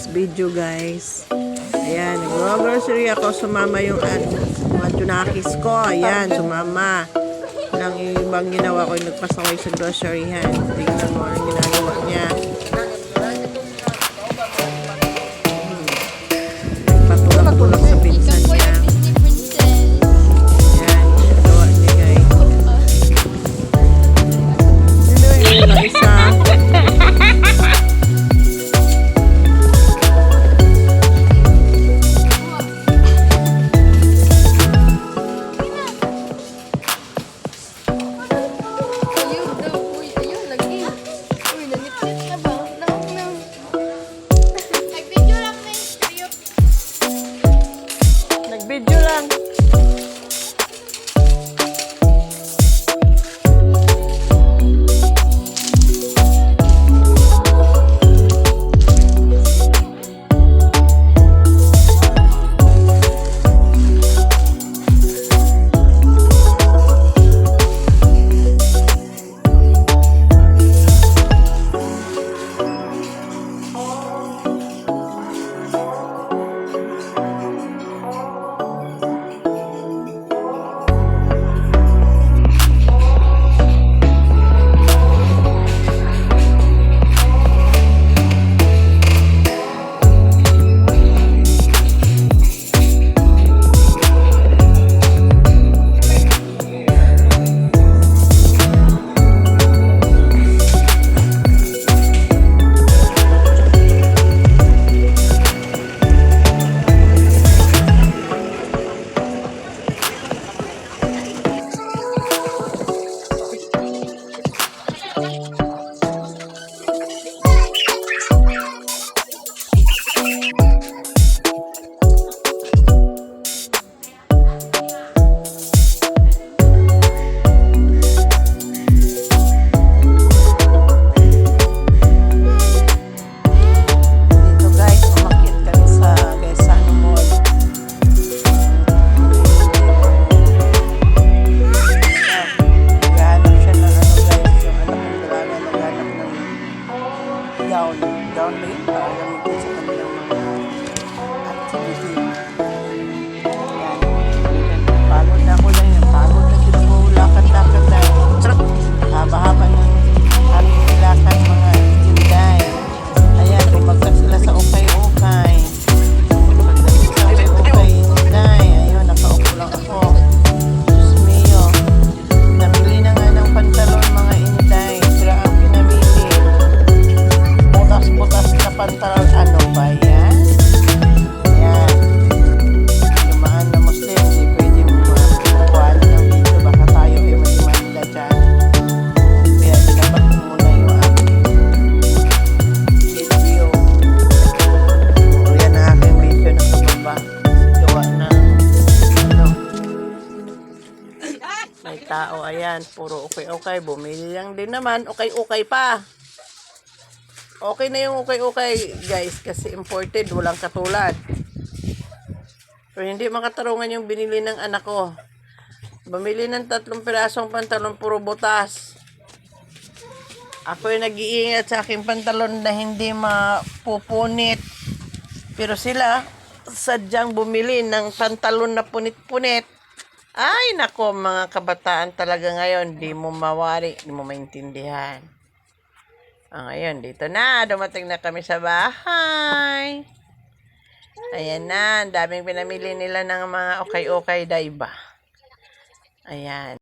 today's video, guys. Ayan, nag-grocery ako. Sumama yung mga tunakis ko. Ayan, sumama. Lang ibang ginawa ko, nagpasaway sa groceryhan. Tingnan mo ang ginagawa niya. Nagpatulak-tulak sa pinsan niya. Ayan, ginagawa niya, guys. Yun ang isa. Nag-video lang. Down ba yun? Para gamitin sa kanilang mga activity. Ayan. Pagod na ako lang yan. Pagod na sila po. Lakad-lakad na. Haba-haba ng aming lakad mga inday. Ayan. Bumagsak sila sa ukay-ukay. Pagdating sa ukay-ukay inday. Ayun. Nakaupo lang ako. Diyos mio. Namili na nga ng pantalon mga inday. Sila ang pinamili. Butas na pantalon, ano ba yan? Ayan. Dumaan na Muslim, hindi pwede makuhaan ng video, baka tayo ay malimanda dyan. Kaya dinapat ko muna yung aking video. O yan ang aking video na kababa. Gawa na ano. May tao, ayan, puro okay. Bumili lang din naman, okay pa. Okay na yung okay, guys, kasi imported, walang katulad. Pero hindi makatarungan yung binili ng anak ko. Bumili ng 3 pirasong pantalon, puro butas. Ako yung nag-iingat sa aking pantalon na hindi mapupunit. Pero sila, sadyang bumili ng pantalon na punit-punit. Ay, nako, mga kabataan talaga ngayon, di mo mawari, di mo maintindihan. Ngayon, dito na. Dumating na kami sa bahay. Ayan na. Daming pinamili nila ng mga okay, diba? Ayan.